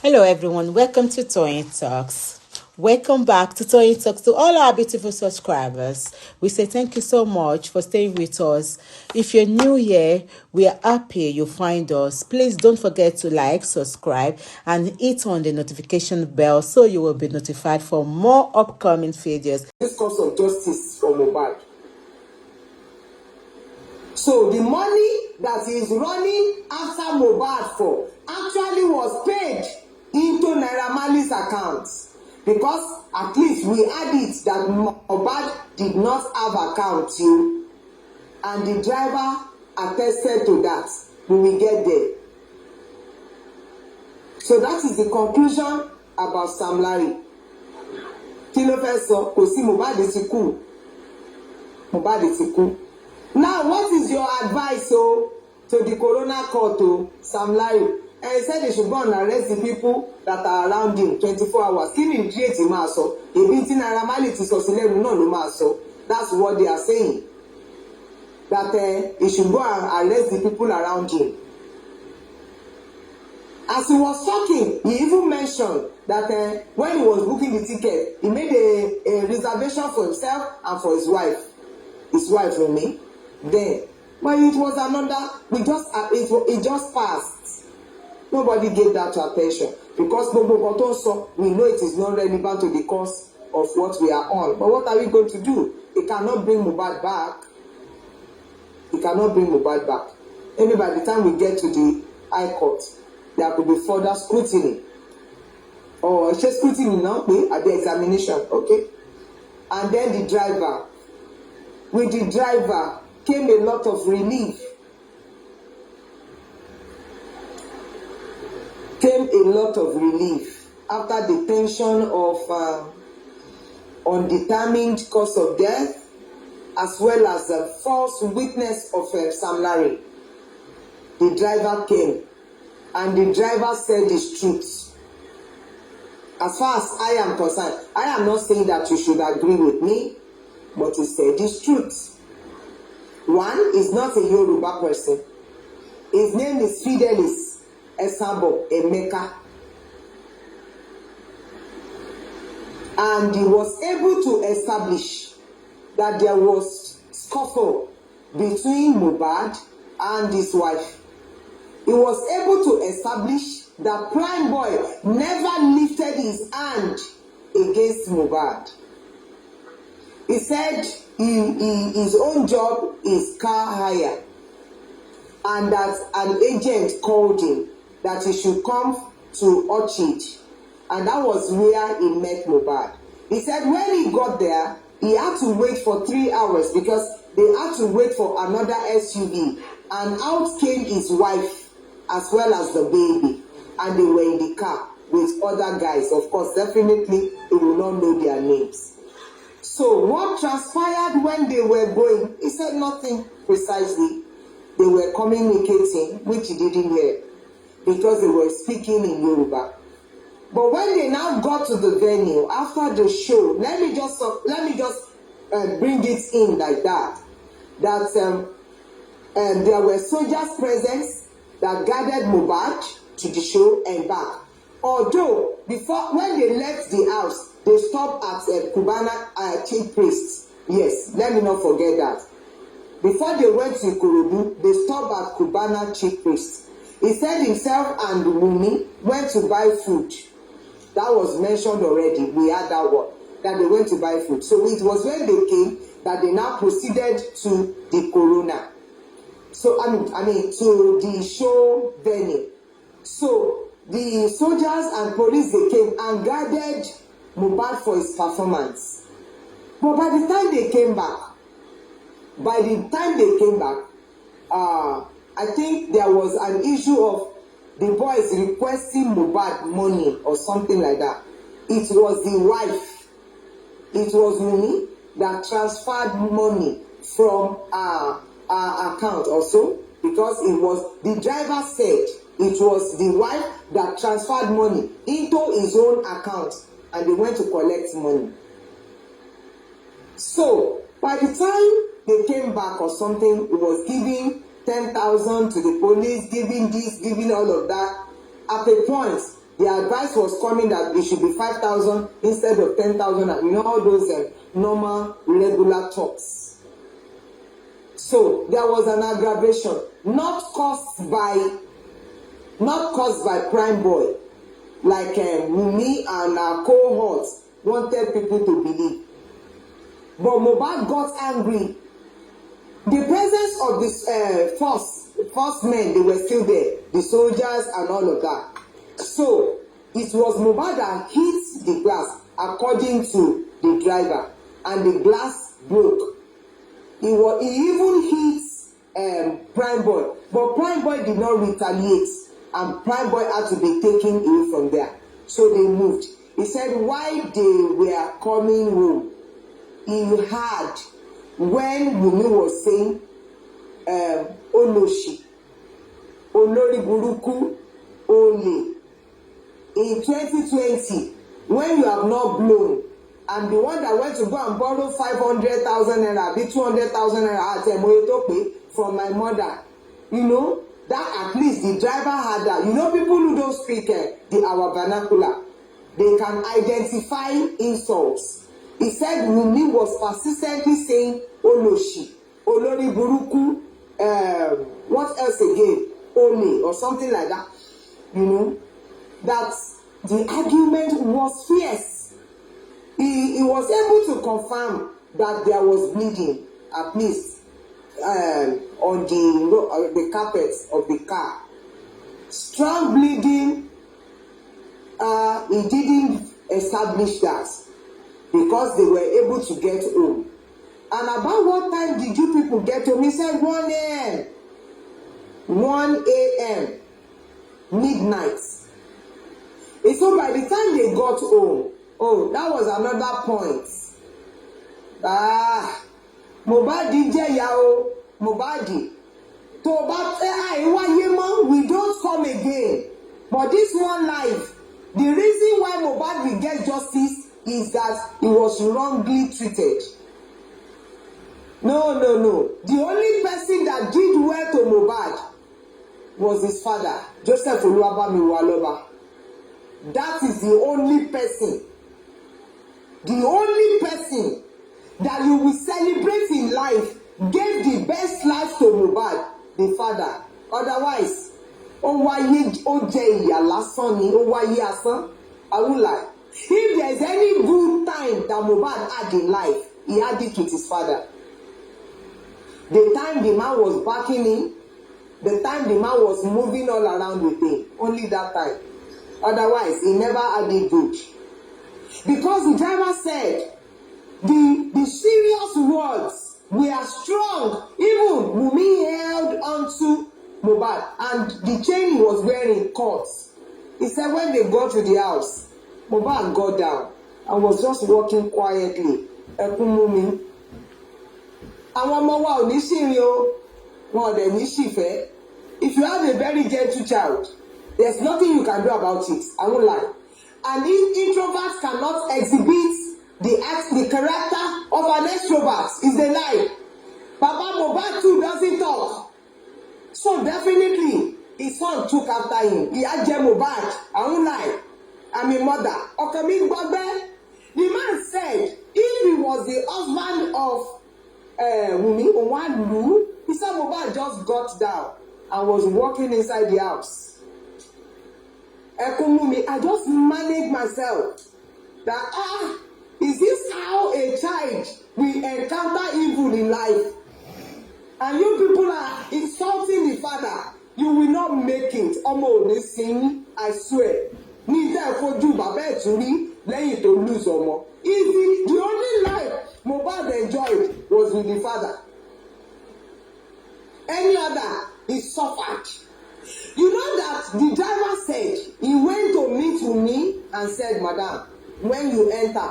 Hello, everyone. Welcome to Toyeen Talks. Welcome back to Toyeen Talks to all our beautiful subscribers. We say thank you so much for staying with us. If you're new here, we are happy you find us. Please don't forget to like, subscribe, and hit on the notification bell so you will be notified for more upcoming videos. This course of justice for Mohbad. So the money that is running after Mohbad for actually was paid into Naira Marley's account, because at least we had it that Mohbad did not have account too, and the driver attested to that. We will get there. So that is the conclusion about Sam Larry. Kí ló fẹ́ sọ? Kò sí, Mohbad ti kú. Mohbad ti kú. Now, what is your advice to the Corona Court, Sam Larry? And he said they should go and arrest the people that are around him 24 hours. Kí ni ìdí ètí máa sọ? Èbí tí Naira Marley ti sọ sílẹ̀ náà ló máa sọ. That's what they are saying. That he should go and arrest the people around him. As he was talking, he even mentioned that when he was booking the ticket, he made a reservation for himself and for his wife. His wife for me. Then, but it was another. It just passed. Nobody gave that attention because we know it is not relevant to the cause of what we are on. But what are we going to do? It cannot bring Mohbad back. It cannot bring Mohbad back. Maybe by the time we get to the High Court, there could be further scrutiny. Or just scrutiny now, at the examination, okay? And then the driver. With the driver came a lot of relief. Came a lot of relief after the tension of undetermined cause of death, as well as the false witness of Sam Larry. The driver came, and the driver said his truth. As far as I am concerned, I am not saying that you should agree with me, but he said his truth. One is not a Yoruba person. His name is Fidelis Esabo Emeka. And he was able to establish that there was scuffle between Mohbad and his wife. He was able to establish that Prime Boy never lifted his hand against Mohbad. He said his own job is car hire, and that an agent called him that he should come to Orchard, and that was where he met Mohbad. He said when he got there, he had to wait for 3 hours because they had to wait for another SUV, and out came his wife as well as the baby, and they were in the car with other guys. Of course, definitely he will not know their names. So what transpired when they were going? He said nothing precisely. They were communicating, which he didn't hear, because they were speaking in Yoruba. But when they now got to the venue after the show, let me just bring it in like that. That there were soldiers present that guided Mohbad to the show and back. Although when they left the house, they stopped at Cubana chief priest. Yes, let me not forget that. Before they went to Ikorodu, they stopped at Cubana chief priest. He said himself and Wumi went to buy food. That was mentioned already. We had that one. That they went to buy food. So it was when they came that they now proceeded to the Corona. So I mean to the show venue. So the soldiers and police, they came and guarded Mohbad for his performance. But by the time they came back, I think there was an issue of the boys requesting Mohbad money or something like that. It was the wife. It was Wumi that transferred money from our account also, because it was the driver said it was the wife that transferred money into his own account, and they went to collect money. So by the time they came back or something, it was giving 10,000 to the police, giving this, giving all of that. At a point, the advice was coming that it should be 5,000 instead of 10,000, and you know all those normal regular talks. So there was an aggravation, not caused by Prime Boy, like me and our cohorts wanted people to believe. But Mohbad got angry. The presence of this first men, they were still there, the soldiers and all of that. So it was Mohbad that hit the glass, according to the driver, and the glass broke. He even hit Prime Boy, but Prime Boy did not retaliate, and Prime Boy had to be taken away from there. So they moved. He said while they were coming home, he heard when Wunmi was saying Oloshi, Olori Buruku, Ole. In 2020, when you have not blown, and the one that went to go and borrow 500,000 naira, be 200,000 naira at Emoyetope from my mother, you know, that at least the driver had that. You know, people who don't speak our vernacular, they can identify insults. He said Wunmi was persistently saying Oloshi, Olori Buruku, what else again? Ole, or something like that. You know, that the argument was fierce. He was able to confirm that there was bleeding, at least on the carpets of the car. Strong bleeding, he didn't establish that because they were able to get home. And about what time did you people get home? He said 1 a.m. 1 a.m. midnight. And so by the time they got home, that was another point. Mohbad jẹ́ ìyá o, Mohbad. Tó bá fẹ́ àìwáyé mọ́, we don't come again. But this one life, the reason why Mohbad will get justice is that he was wrongly treated. No. The only person that did well to Mohbad was his father, Joseph Oluwabamiwaloba. That is the only person. The only person that you will celebrate in life gave the best life to Mohbad, the father. Otherwise, I won't lie. If there's any good time that Mohbad had in life, he had it with his father. The time the man was backing him, the time the man was moving all around with him, only that time. Otherwise, he never had it good. Because the driver said, the serious words were strong. Even Wunmi held onto Mohbad, and the chain he was wearing caught. He said when they got to the house, Mohbad got down and was just walking quietly. Ekumumi. Àwọn ọmọ wa ò ní ṣìrìn o, wọn ò dẹ̀ ní ṣìfẹ́. If you have a very gentle child, there's nothing you can do about it. I won't lie. An introvert cannot exhibit the character of an extrovert. It's a lie. Papa Mohbad too doesn't talk. So definitely, his son took after him. He had Mohbad. I won't lie. I'm a mother. Okami Gbagbe. The man said if he was the husband of Wunmi Onwadu, he said Mohbad just got down and was walking inside the house. Ekumumi, I just managed myself that is this how a child will encounter evil in life? And you people are insulting the father. You will not make it. Omo oni sin, I swear. Ní ìdá ìfojú bàbá ẹ̀ tún rí lẹ́yìn tó lose ọmọ. The only life Mohbad enjoyed was with the father. Any other, he suffered. You know that the driver said he went to meet Wunmi and said, Madam, when you enter,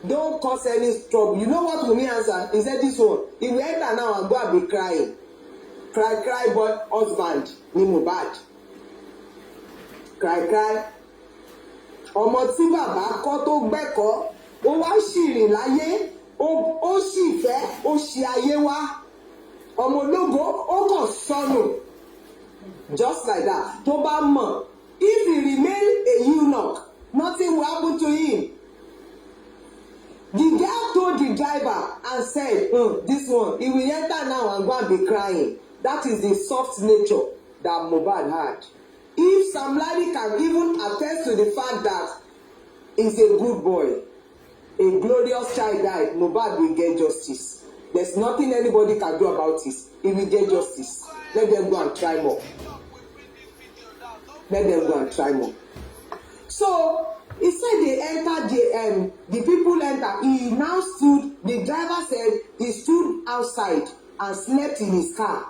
don't cause any trouble. You know what Wunmi answered? He said this one. If we enter now and go and be crying. Cry, boy, husband, ni Mohbad. Cry. Ọmọ tí bàbá kọ́ tó gbẹ́kọ̀ọ́, ó wá ṣìrìn láyé, ó sì fẹ́, ó ṣì ayé wá. Ọmọ ológo, ó kàn sọnù. Just like that. Tó bá mọ̀, If he remain a eunuch, nothing will happen to him. The girl told the driver and said, this one, he will enter now and go and be crying. That is the soft nature that Mohbad had. If Sam Larry can even attest to the fact that he's a good boy, a glorious child died, Mohbad will get justice. There's nothing anybody can do about this. He will get justice. Let them go and try more. Let them go and try more. So, he said they entered, the people entered. He now stood, the driver said he stood outside and slept in his car.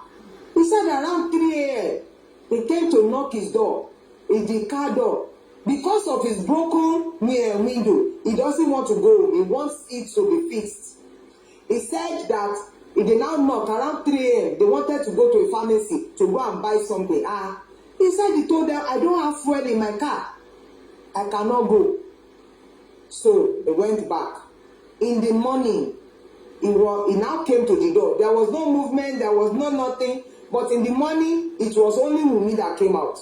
He said around 3 a.m., they came to knock his door, in the car door. Because of his broken window, he doesn't want to go. He wants it to be fixed. He said that if they now knock around 3 a.m., they wanted to go to a pharmacy to go and buy something. He said he told them, I don't have fuel in my car. I cannot go. So they went back. In the morning, he now came to the door. There was no movement, there was no nothing. But in the morning, it was only Wunmi that came out.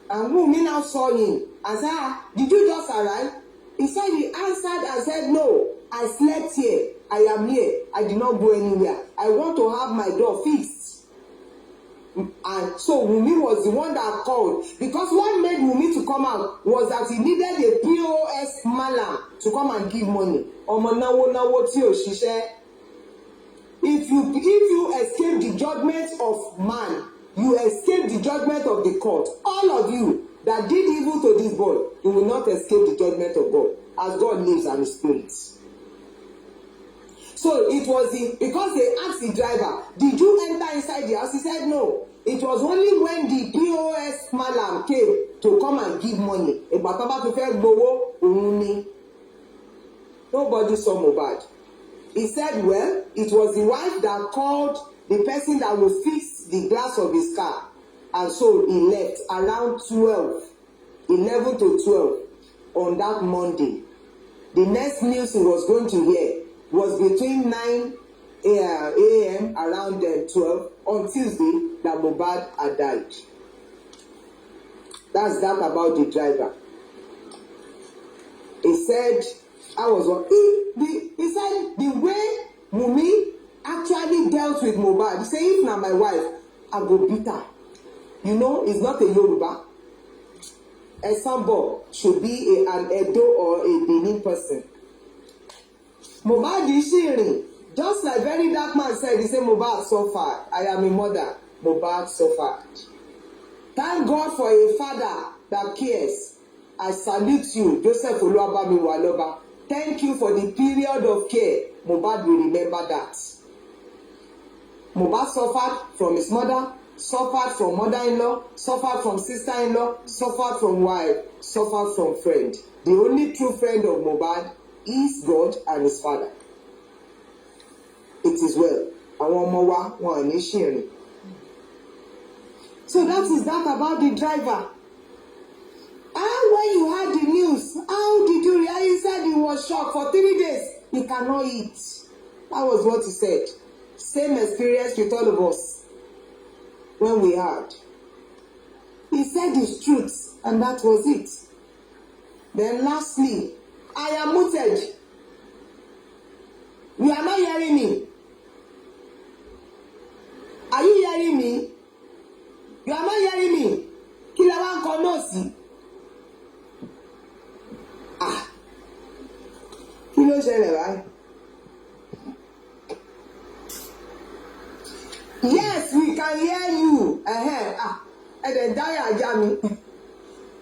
And Wunmi now saw him and said, did you just arrive? He said he answered and said, no, I slept here. I am here. I did not go anywhere. I want to have my door fixed. And so Wunmi was the one that called. Because what made Wunmi to come out was that he needed a POS malam to come and give money. If you escape the judgment of man, you escape the judgment of the court. All of you that did evil to this boy, you will not escape the judgment of God, as God lives and His Spirit. So it was because they asked the driver, did you enter inside the house? He said no. It was only when the POS malam came to come and give money. Nobody saw Mohbad. He said, well, it was the wife that called the person that will fix the glass of his car. And so he left around 11 to 12 on that Monday. The next news he was going to hear was between 9 a.m. around 12 on Tuesday that Mohbad had died. That's that about the driver. He said, he said the way Wunmi actually dealt with Mohbad, he said, if not my wife, I go beat her. You know, it's not a Yoruba. A Sambo should be an Edo or a Benin person. Mohbad is sharing. Just like very dark man said, he said, Mohbad suffered. I am a mother. Mohbad suffered. Thank God for a father that cares. I salute you, Joseph Oluwabami Waloba. Thank you for the period of care. Mohbad will remember that. Mohbad suffered from his mother, suffered from mother-in-law, suffered from sister-in-law, suffered from wife, suffered from friend. The only true friend of Mohbad is God and his father. It is well. So that is that about the driver. And when you heard the news, how did you react? He said he was shocked for 3 days. He cannot eat. That was what he said. Same experience with all of us when we heard. He said his truth, and that was it. Then lastly, I am muted. You are not hearing me. Are you hearing me? You are not hearing me. Kilawan konosi. Kí ló ṣẹlẹ̀ báyìí? Yes, we can hear you. Ẹ̀dẹ̀ dáyà ajá mi.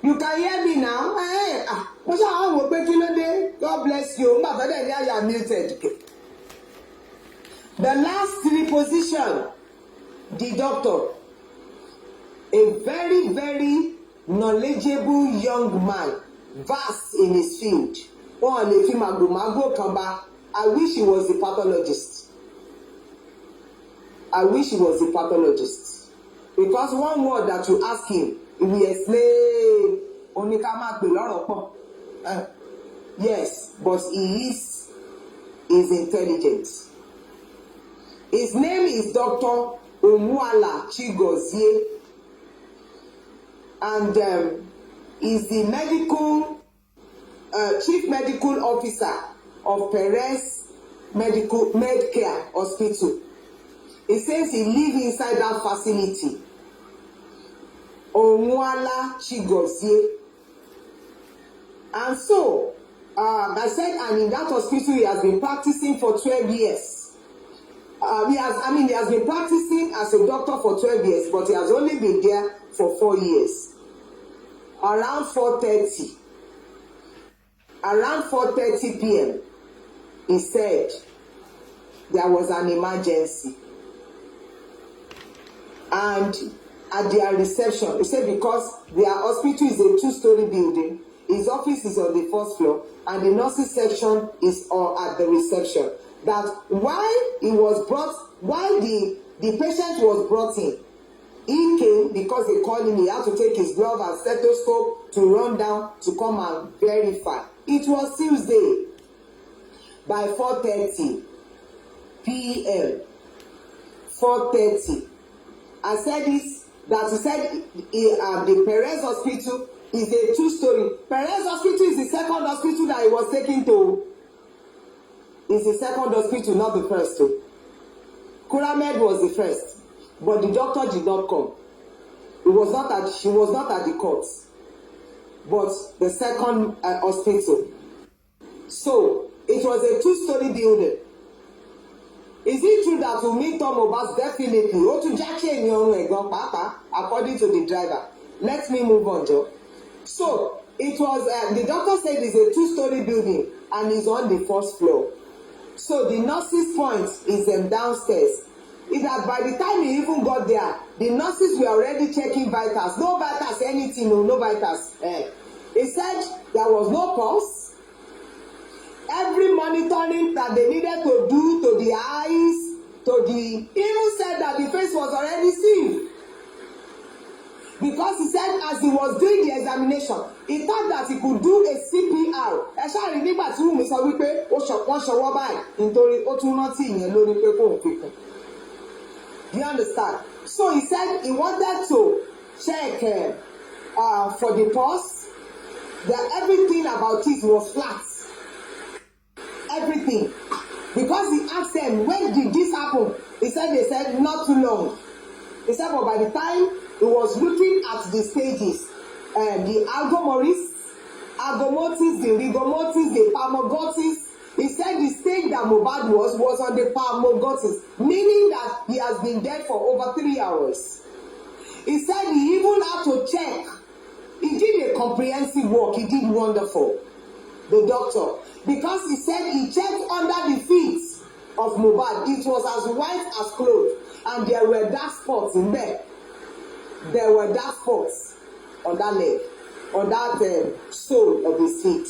You can hear me now? Mo ṣe àwọn wò pé kí ló dé? God bless you. Mbà fẹ́ dẹ̀ ní àyà muted. The last reposition, the doctor, a very, very knowledgeable young man, vast in his field. I wish he was the pathologist. I wish he was the pathologist. Because one word that you ask him, he will explain. Yes, but he is intelligent. His name is Dr. Omuala Chigozie. And is the chief medical officer of Perez Medcare Hospital. He says he lives inside that facility. Onwala Chigozie. And so, I said, and in that hospital he has been practicing for 12 years. He has been practicing as a doctor for 12 years, but he has only been there for 4 years. Around 4:30 p.m., he said there was an emergency. And at their reception, he said because their hospital is a 2-story building, his office is on the 1st floor, and the nurses section is at the reception. That while the patient was brought in, he came because they called him. He had to take his glove and stethoscope to run down to come and verify. It was Tuesday by 4:30 p.m. 4:30. I said this, that he said the Perez Hospital is a 2-story. Perez Hospital is the second hospital that he was taken to. It's the second hospital, not the first. Kuramed was the first, but the doctor did not come. She was not at the courts, but the second hospital. So it was a 2-story building. Is it true that we meet Tom Obas? Definitely. According to the driver. Let me move on, Joe. So it was the doctor said it's a 2-story building and is on the 1st floor. So the nurses' point is downstairs. Is that by the time he even got there, the nurses were already checking vitals. No vitals, anything, no vitals. He said there was no pulse. Every monitoring that they needed to do to the eyes, even said that the face was already seen. Because he said as he was doing the examination, he thought that he could do a CPR. Do you understand? So he said he wanted to check for the pulse, that everything about it was flat. Everything. Because he asked them, when did this happen? They said not too long. He said, but by the time he was looking at the stages, the algomoris, the rigomotis, the palmogotis, he said the stage that Mohbad was on the palmogotis, meaning that he has been dead for over 3 hours. He said he even had to check. He did a comprehensive work. He did wonderful, the doctor. Because he said he checked under the feet of Mohbad. It was as white as cloth. And there were dark spots in there. There were dark spots on that leg, on that sole of his feet.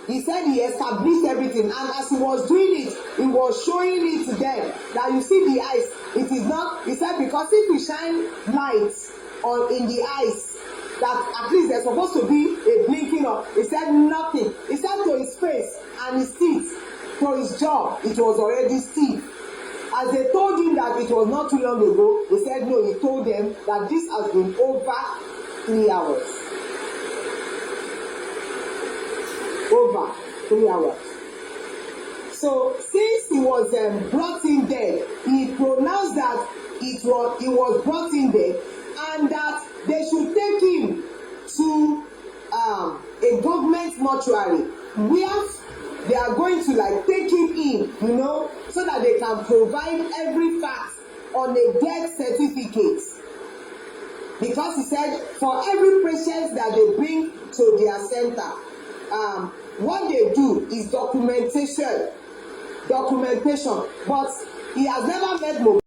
He said he established everything. And as he was doing it, he was showing it to them. That you see the eyes. It is not, he said, because if we shine lights in the eyes, that at least there's supposed to be a blinking of. He said nothing. He said to his face and his teeth, to his jaw, it was already stiff. As they told him that it was not too long ago, he said no, he told them that this has been over 3 hours. Over 3 hours. So since he was brought in dead, he pronounced that he was brought in dead, and that they should take him to a government mortuary where they are going to take him in, so that they can provide every fact on a death certificate. Because he said for every patient that they bring to their center, what they do is documentation. But he has never met Mohbad.